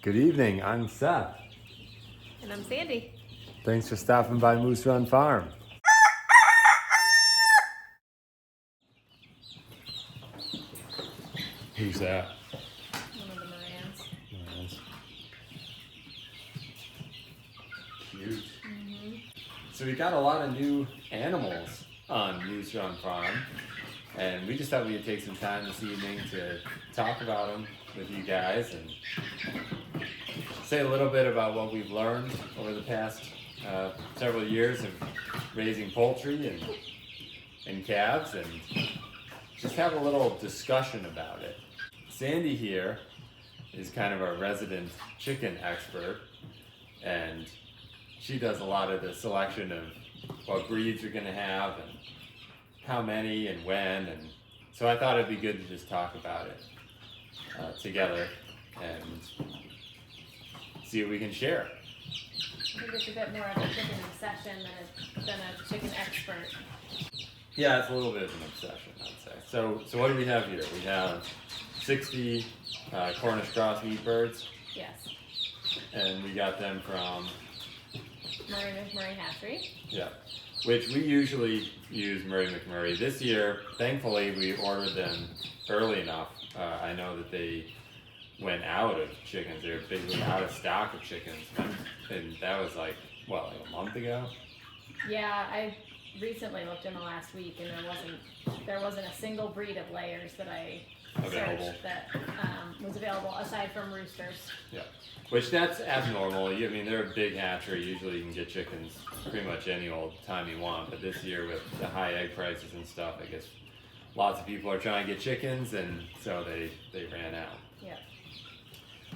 Good evening, I'm Seth. And I'm Sandy. Thanks for stopping by Moose Run Farm. Who's that? One of the Morans. Nice. Cute. So we got a lot of new animals on Moose Run Farm, and we just thought we'd take some time this evening to talk about them with you guys and say a little bit about what we've learned over the past several years of raising poultry and calves, and just have a little discussion about it. Sandy here is kind of our resident chicken expert, and she does a lot of the selection of what breeds you're going to have and how many and when, and so I thought it'd be good to just talk about it together and see what we can share. I think it's a bit more of a chicken obsession than a chicken expert. Yeah, it's a little bit of an obsession, I'd say. So what do we have here? We have 60 Cornish cross meat birds, Yes. and we got them from, Murray McMurray Hatchery. yeah, which we usually use Murray McMurray. This year, thankfully, we ordered them early enough. I know that they went out of chickens. They were basically out of stock of chickens, and that was like a month ago? Yeah, I recently looked in the last week, and there wasn't a single breed of layers that I Available. searched that was available aside from roosters. Yeah, which that's abnormal. I mean, they're a big hatchery. Usually you can get chickens pretty much any old time you want, but this year with the high egg prices and stuff, I guess lots of people are trying to get chickens, and so they ran out. Yeah.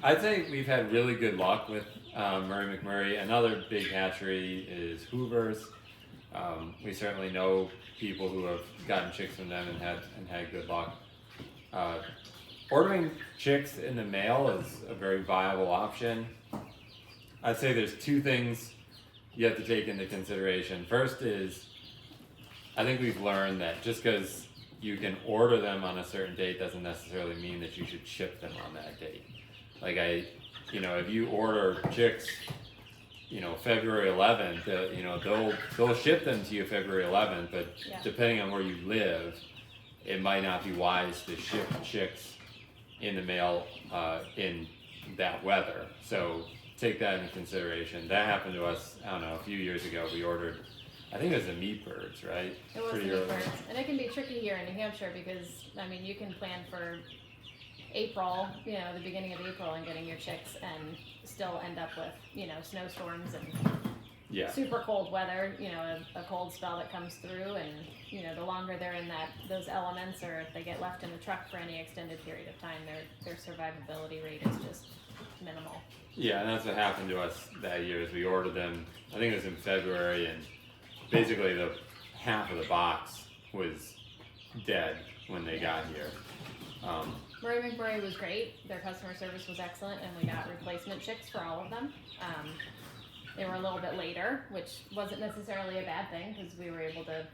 I'd say we've had really good luck with Murray McMurray. Another big hatchery is Hoover's. We certainly know people who have gotten chicks from them and had good luck. Ordering chicks in the mail is a very viable option. I'd say there's two things you have to take into consideration. First is, I think we've learned that just because you can order them on a certain date doesn't necessarily mean that you should ship them on that date. Like if you order chicks, February 11th, they'll ship them to you February 11th, but Yeah. depending on where you live, it might not be wise to ship chicks in the mail in that weather. So take that into consideration. That happened to us, I don't know, a few years ago. We ordered, I think it was the meat birds, right? It was Pretty the meat early. birds. And it can be tricky here in New Hampshire because, you can plan for April, the beginning of April and getting your chicks and still end up with, snowstorms and Yeah. super cold weather, a cold spell that comes through, and the longer they're in those elements, or if they get left in the truck for any extended period of time, their survivability rate is just minimal. Yeah, and that's what happened to us that year. Is we ordered them, I think it was in February, and basically the half of the box was dead when they got here. Murray McMurray was great. Their customer service was excellent, and we got replacement chicks for all of them. They were a little bit later, which wasn't necessarily a bad thing because we were able to,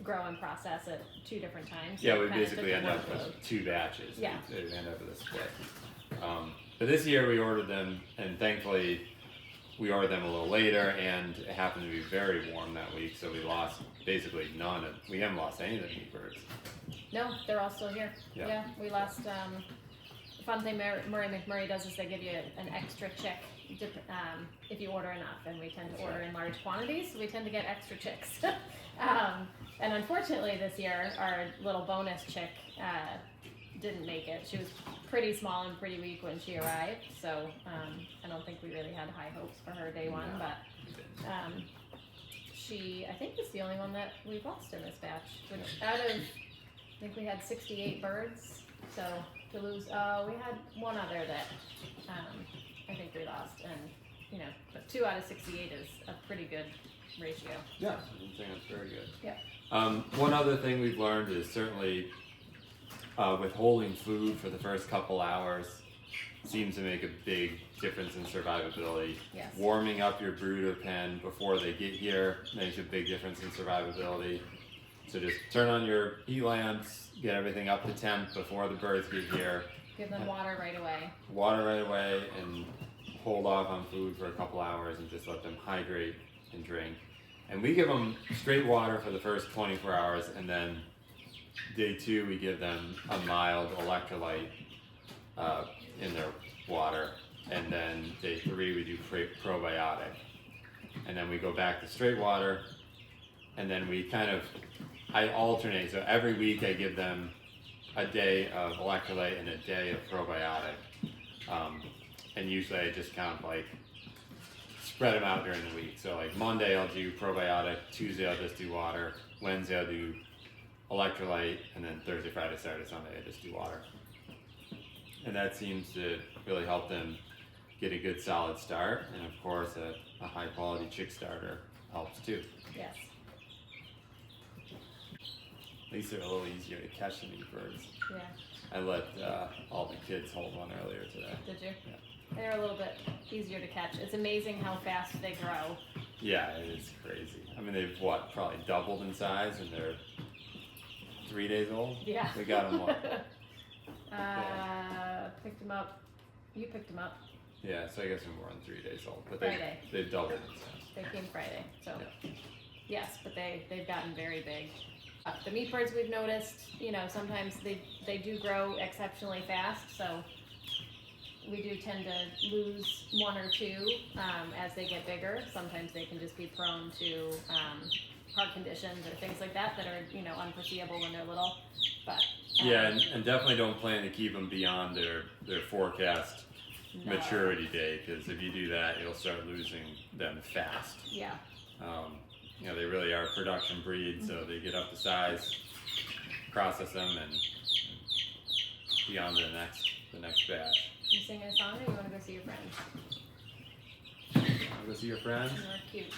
grow and process at two different times. Yeah, So we it kinda basically took the end up workload. with two batches. Yeah. We end up with a split. But this year we ordered them, and thankfully we ordered them a little later, and it happened to be very warm that week, so we lost basically we haven't lost any of the meat birds. No, they're all still here. Yeah. We lost. The fun thing Murray McMurray does is they give you an extra chick if you order enough, and we tend to order in large quantities, so we tend to get extra chicks. And unfortunately this year, our little bonus chick didn't make it. She was pretty small and pretty weak when she arrived, so I don't think we really had high hopes for her day one, No. but she, I think, is the only one that we've lost in this batch, which out of, I think we had 68 birds, so to lose, we had one other that I think we lost, and but 2 out of 68 is a pretty good ratio. Yeah, I think that's very good. Yeah. One other thing we've learned is certainly withholding food for the first couple hours seems to make a big difference in survivability. Yes. Warming up your brooder pen before they get here makes a big difference in survivability. So just turn on your heat lamps, get everything up to temp before the birds get here, Give them water right away. Water right away, and hold off on food for a couple hours and just let them hydrate and drink. And we give them straight water for the first 24 hours, and then day 2 we give them a mild electrolyte in their water, and then day 3 we do probiotic, and then we go back to straight water, and then I alternate. So every week I give them a day of electrolyte and a day of probiotic. And usually I just kind of like spread them out during the week. So like Monday I'll do probiotic, Tuesday I'll just do water, Wednesday I'll do electrolyte, and then Thursday, Friday, Saturday, Sunday I just do water. And that seems to really help them get a good solid start. And of course a high quality chick starter helps too. Yes. At least they're a little easier to catch than meat birds. Yeah. I let all the kids hold one earlier today. Did you? Yeah. They're a little bit easier to catch. It's amazing how fast they grow. Yeah, it is crazy. I mean, they've probably doubled in size, and they're 3 days old? Yeah. We got them what? Picked them up. You picked them up. Yeah, so I guess they're more than 3 days old. But Friday. they've doubled in size. They came Friday, so Yeah. yes, but they've gotten very big. The meat birds we've noticed, sometimes they do grow exceptionally fast, so we do tend to lose 1 or 2 as they get bigger. Sometimes they can just be prone to heart conditions or things like that are unforeseeable when they're little. But Yeah, and definitely don't plan to keep them beyond their forecast no. maturity day, because if you do that, you'll start losing them fast. Yeah. They really are production breeds, so they get up to size, process them, and be on to the next batch. You singing a song, or you want to go see your friends? Wanna go see your friends? They're cute.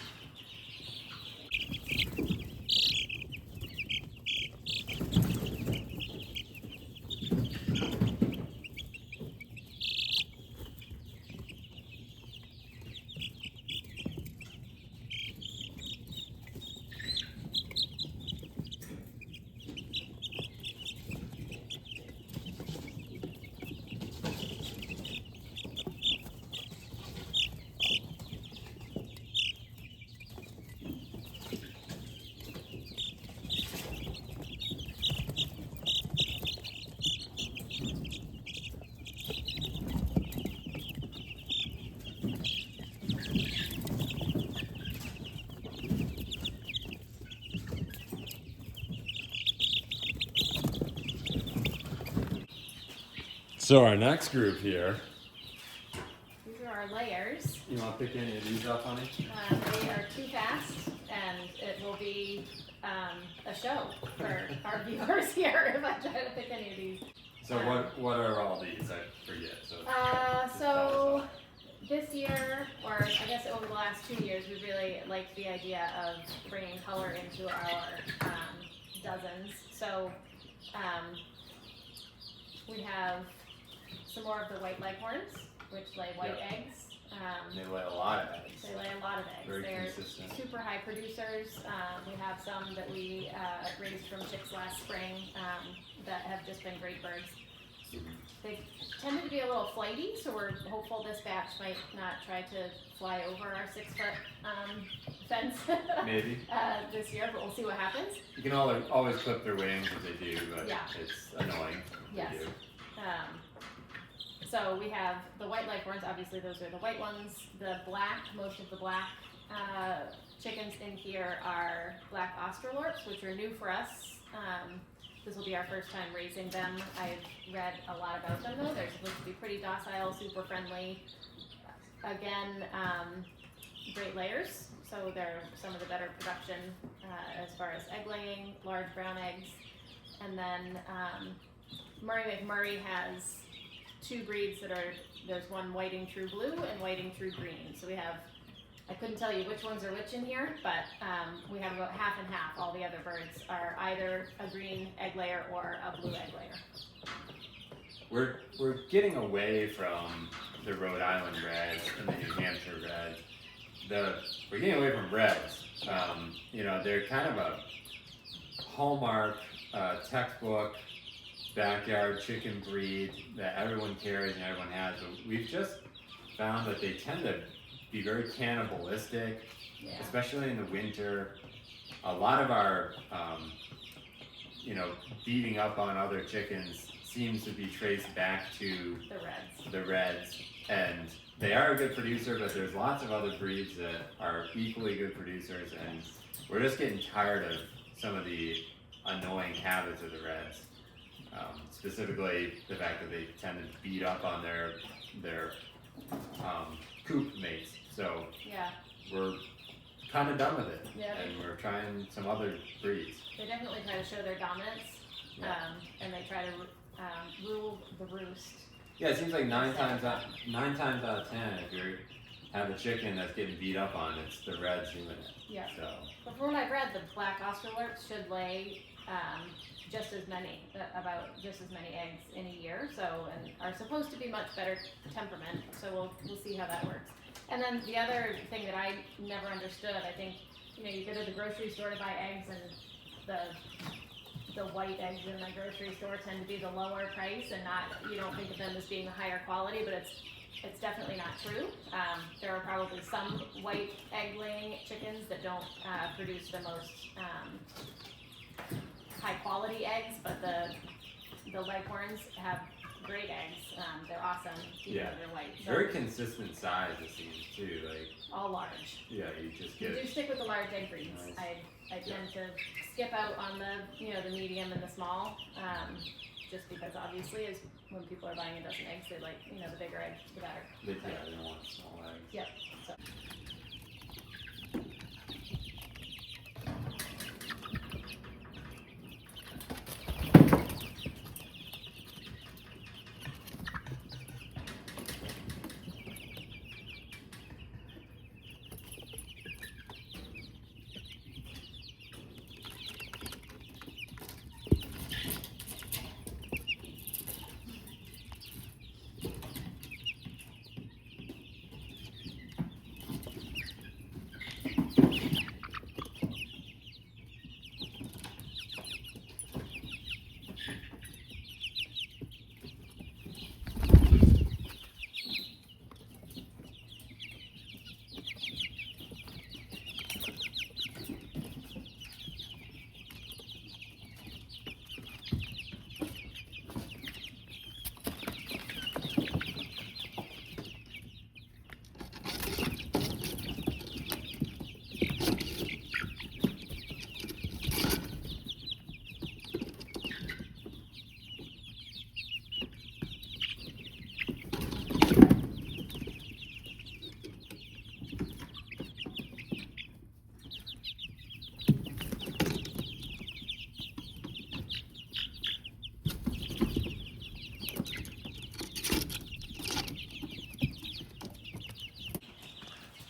So our next group here. These are our layers. You want to pick any of these up, honey? They are too fast, and it will be a show for our viewers here if I try to pick any of these. So what are all these? I forget. So this year, or I guess over the last 2 years, we really liked the idea of bringing color into our dozens. So we have some more of the white leghorns, which lay white eggs. They lay a lot of eggs. They lay a lot of eggs. Very They're consistent. super high producers. We have some that we raised from chicks last spring that have just been great birds. They tended to be a little flighty, so we're hopeful this batch might not try to fly over our 6-foot fence Maybe. this year, but we'll see what happens. You can always clip their wings if they do, but Yeah. it's annoying if Yes. they do. So we have the white leghorns, obviously those are the white ones. The black, most of the black chickens in here are black Australorps, which are new for us. This will be our first time raising them. I've read a lot about them though. They're supposed to be pretty docile, super friendly. Again, great layers. So they're some of the better production as far as egg laying, large brown eggs. And then Murray McMurray has 2 breeds there's one whiting true blue and whiting true green. So we have, I couldn't tell you which ones are which in here, but we have about half and half. All the other birds are either a green egg layer or a blue egg layer. We're getting away from the Rhode Island reds and the New Hampshire reds. We're getting away from reds. They're kind of a hallmark textbook backyard chicken breed that everyone carries and everyone has, but we've just found that they tend to be very cannibalistic, especially in the winter. A lot of our, beating up on other chickens seems to be traced back to the Reds, and they are a good producer, but there's lots of other breeds that are equally good producers, and we're just getting tired of some of the annoying habits of the Reds. Specifically, the fact that they tend to beat up on their coop mates. So we're kind of done with it, and we're trying some other breeds. They definitely try to show their dominance, and they try to rule the roost. Yeah, it seems like 9 times out of 10, if you have a chicken that's getting beat up on, it's the Reds doing it. Yeah. So. But from what I've read, the black Australorps should lay about just as many eggs in a year. So, and are supposed to be much better temperament. So we'll see how that works. And then the other thing that I never understood, I think, you go to the grocery store to buy eggs, and the white eggs in the grocery store tend to be the lower price, and you don't think of them as being the higher quality, but it's definitely not true. There are probably some white egg-laying chickens that don't produce the most high-quality eggs, but the Leghorns have great eggs. They're awesome, even though they're white. So very consistent size, it seems, too. Like all large. Yeah, you just get. You do stick with the large egg breeds. Nice. I tend to skip out on the medium and the small, just because obviously is when people are buying a dozen eggs, they like the bigger egg, the better. They don't want small eggs. Yep. So.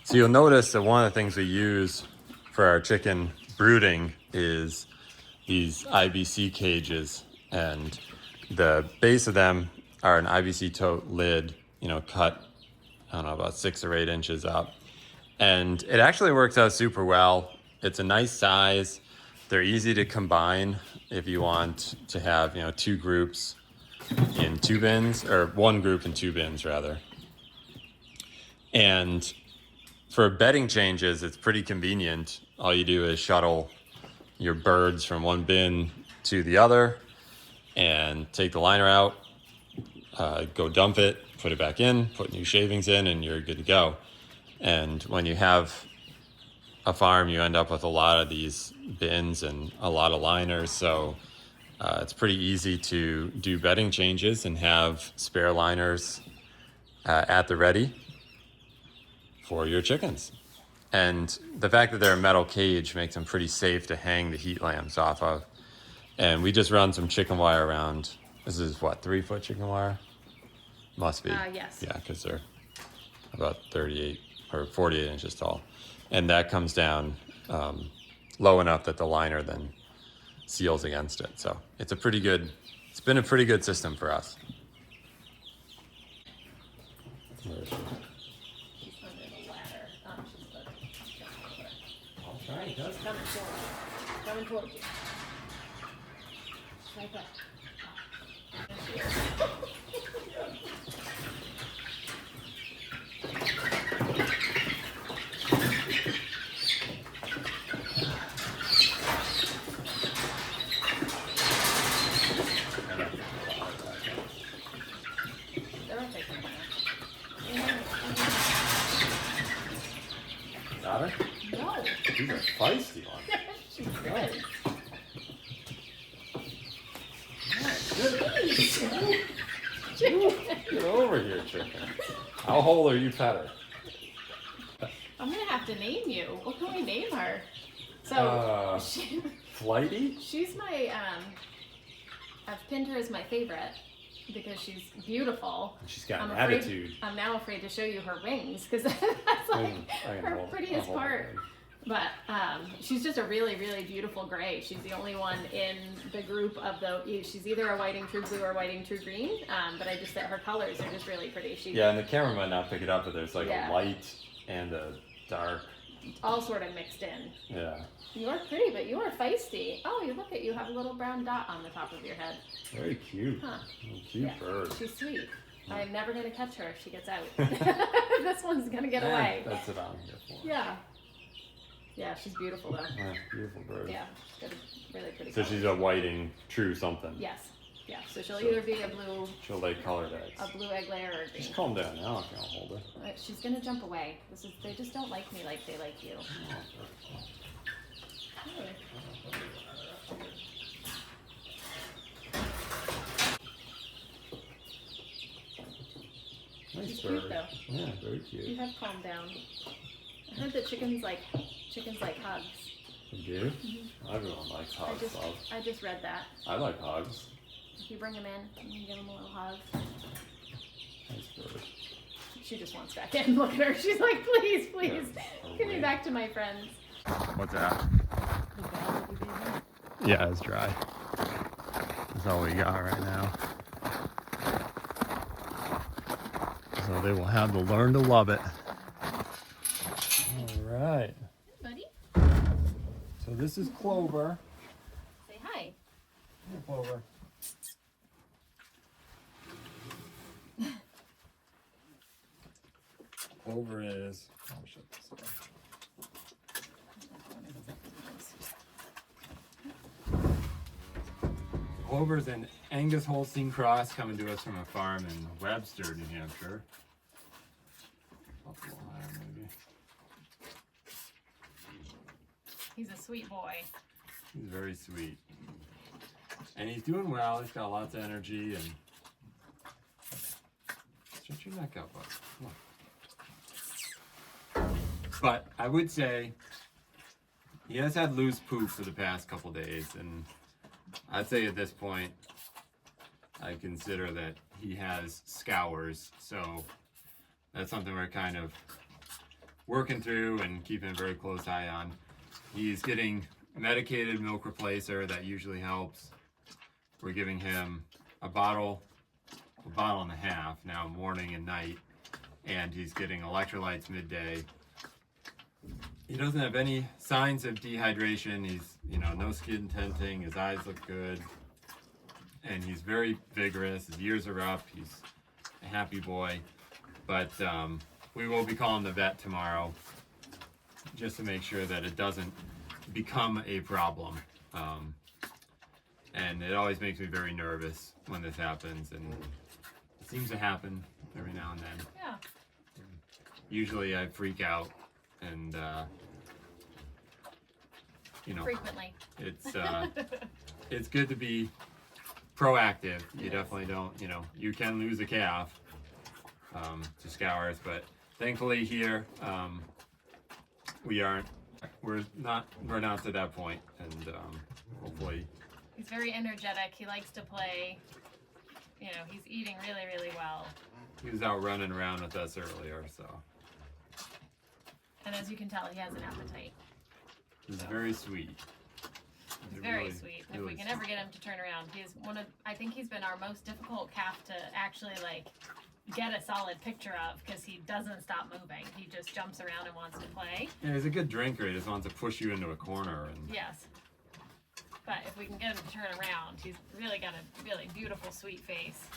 So you'll notice that one of the things we use for our chicken brooding is these IBC cages, and the base of them are an IBC tote lid, cut, I don't know, about 6 or 8 inches up. And it actually works out super well. It's a nice size. They're easy to combine if you want to have, 2 groups in 2 bins, or 1 group in 2 bins rather. And for bedding changes, it's pretty convenient. All you do is shuttle your birds from one bin to the other and take the liner out, go dump it, put it back in, put new shavings in, and you're good to go. And when you have a farm, you end up with a lot of these bins and a lot of liners. So it's pretty easy to do bedding changes and have spare liners at the ready for your chickens. And the fact that they're a metal cage makes them pretty safe to hang the heat lamps off of. And we just run some chicken wire around. This is what, 3-foot chicken wire? Must be. Yes. Yeah, because they're about 38 or 48 inches tall. And that comes down low enough that the liner then seals against it. So it's been a pretty good system for us. Where is she? Right, he's coming towards you. Right there. Got her? No. She's a feisty one. She's good. Get over here, chicken. How hold her? You pet her. I'm gonna have to name you. What can we name her? So Flighty? she's my I've pinned her as my favorite because she's beautiful. She's got an afraid, attitude. I'm now afraid to show you her wings because that's like her prettiest part. But she's just a really, really beautiful gray. She's the only one in the group of she's either a whiting true blue or whiting true green. But I just said her colors are just really pretty. Yeah, and the camera might not pick it up, but there's like Yeah. a light and a dark. All sort of mixed in. Yeah. You are pretty, but you are feisty. Oh, you look at you have a little brown dot on the top of your head. Very cute. Huh. Cute bird. She's sweet. I'm never gonna catch her if she gets out. This one's gonna get away. That's what I'm here for. Yeah. Yeah, she's beautiful though. Yeah, beautiful bird. Yeah, she's got a really pretty. So color. she's a whiting true something. Yes. Yeah. So she'll either be a blue. She'll lay colored eggs. A blue egg layer or a green. Just calm down now. I can't hold her. She's gonna jump away. They just don't like me like they like you. Hey. Nice She's bird. cute though. Yeah, very You cute. have calmed down. I heard that chickens like hugs. You do? Everyone likes hogs. I just read that. I like hogs. If you bring them in, you can give them a little hug. Nice bird. She just wants back in. Look at her. She's like, please, please, Yeah, get me back to my friends. What's that? Yeah, it's dry. That's all we got right now. So they will have to learn to love it. All right. Buddy, So this is Clover. say hi. Hey, Clover. Clover is. Oh, shut this off. Clover's an Angus Holstein cross coming to us from a farm in Webster, New Hampshire. Up a little higher, maybe. He's a sweet boy. He's very sweet. And he's doing well. He's got lots of energy and stretch your neck out, bud. Come on. But I would say he has had loose poop for the past couple days, and I'd say at this point I consider that he has scours, so that's something we're kind of working through and keeping a very close eye on. He's getting medicated milk replacer, that usually helps. We're giving him a bottle and a half now, morning and night, and he's getting electrolytes midday. He doesn't have any signs of dehydration. He's, no skin tinting. His eyes look good, and he's very vigorous. His ears are up. He's a happy boy, but we will be calling the vet tomorrow just to make sure that it doesn't become a problem. And it always makes me very nervous when this happens, and it seems to happen every now and then. Yeah. Usually I freak out, and Frequently. it's good to be proactive. You definitely don't, you can lose a calf to scours, but thankfully here we're not to that point, and hopefully. He's very energetic. He likes to play. He's eating really, really well. He was out running around with us earlier, so. And as you can tell, he has an appetite. He's very sweet. He's very sweet. If we can ever get him to turn around, I think he's been our most difficult calf to actually get a solid picture of, because he doesn't stop moving. He just jumps around and wants to play. Yeah, he's a good drinker. He just wants to push you into a corner. And yes. But if we can get him to turn around, he's really got a really beautiful, sweet face.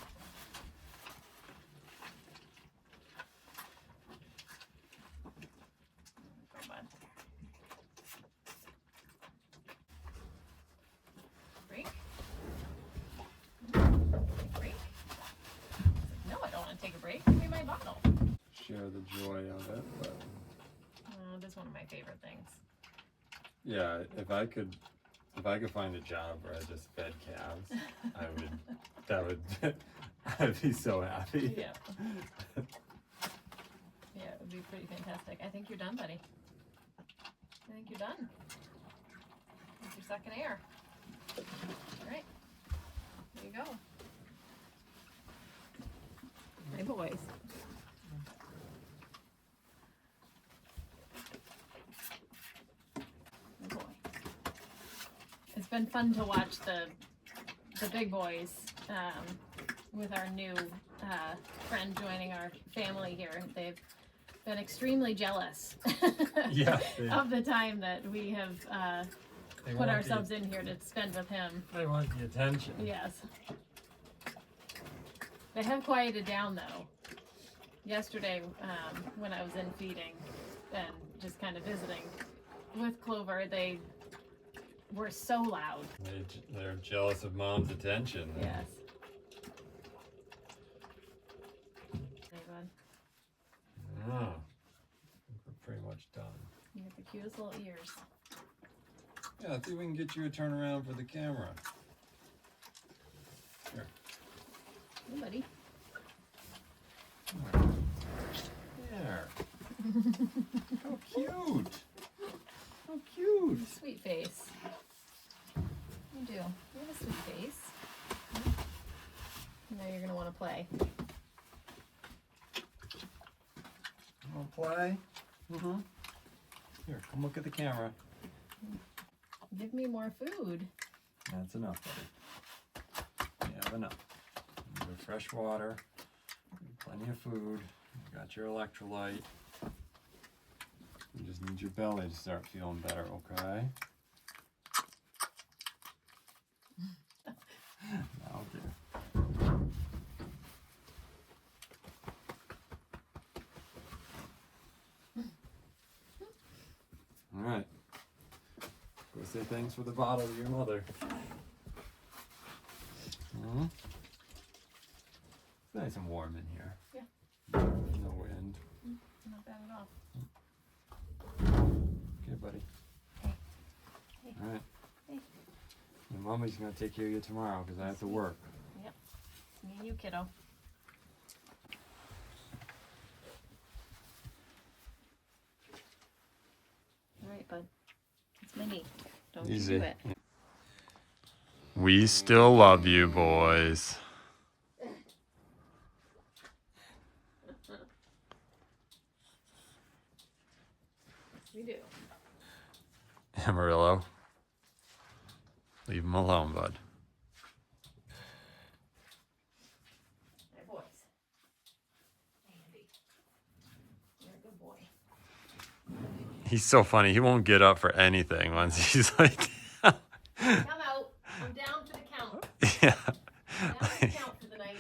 Go, bud. Break. Break. No, I don't want to take a break. Give me my bottle. Share the joy of it, but Oh, this is one of my favorite things. yeah, if I could find a job where I just fed calves, I'd be so happy. Yeah. Yeah, it would be pretty fantastic. I think you're done, buddy. I think you're done. I think you're sucking air. All right. There you go. My boys. My boy. It's been fun to watch the big boys with our new friend joining our family here. They've been extremely jealous Yeah, of the time that we have put ourselves in here to spend with him. They want the attention. Yes. They have quieted down though. Yesterday, when I was in feeding and just kind of visiting with Clover, they were so loud. They're jealous of mom's attention. Yes. Hey, bud. Oh, we're pretty much done. You got the cutest little ears. Yeah, I think we can get you a turnaround for the camera. Here. Hey, buddy. There. How cute. How cute. Sweet face. You do. You have a sweet face. Now you're gonna want to play. Want to play? Mm-hmm. Here, come look at the camera. Give me more food. That's enough, buddy. You have enough. You have fresh water. Plenty of food. You got your electrolyte. You just need your belly to start feeling better, okay? That'll do. All right. Go say thanks for the bottle to your mother. It's nice and warm in here. Yeah. No wind. Not bad at all. Okay, buddy. Hey. Hey. All right. Hey. Your mommy's gonna take care of you tomorrow because I have to work. Yep. Me and you, kiddo. All right, bud. It's Minnie. Don't Easy. you do it. We still love you, boys. We do. Amarillo. Leave him alone, bud. My boys. Andy. You're a good boy. He's so funny. He won't get up for anything once he's like, Come out. I'm down to the count. yeah. Down to the count for the night.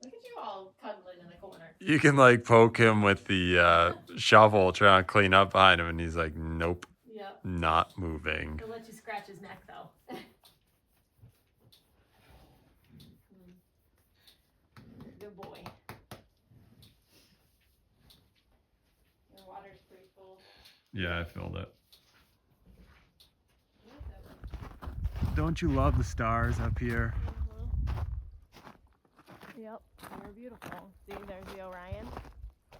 Look at you all cuddling in the corner. You can like poke him with the shovel trying to clean up behind him, and he's like, nope, Yep. not moving. He'll let you scratch his neck though. Good boy. Your water's pretty full. Yeah, I filled it. Don't you love the stars up here? Yep, they're beautiful. See, there's the Orion.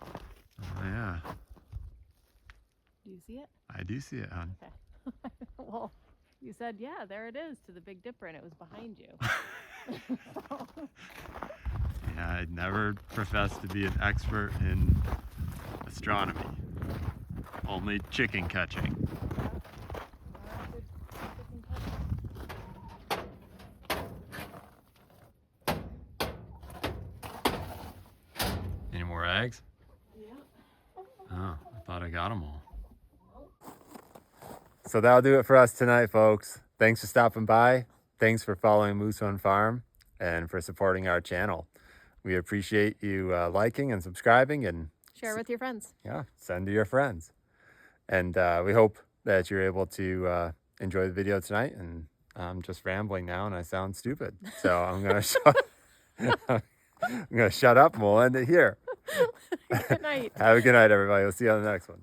Oh, yeah. Do you see it? I do see it, hon. Okay. Well, you said, yeah, there it is to the Big Dipper, and it was behind you. Yeah, I'd never professed to be an expert in astronomy. Only chicken catching. Any more eggs? Yeah. Oh, I thought I got them all. So that'll do it for us tonight, folks. thanks for stopping by. Thanks for following Moose Run Farm and for supporting our channel. We appreciate you liking and subscribing, and Share with your friends. yeah, send to your friends. And we hope that you're able to enjoy the video tonight. And I'm just rambling now and I sound stupid. So I'm going to shut up and we'll end it here. Good night. Have a good night, everybody. We'll see you on the next one.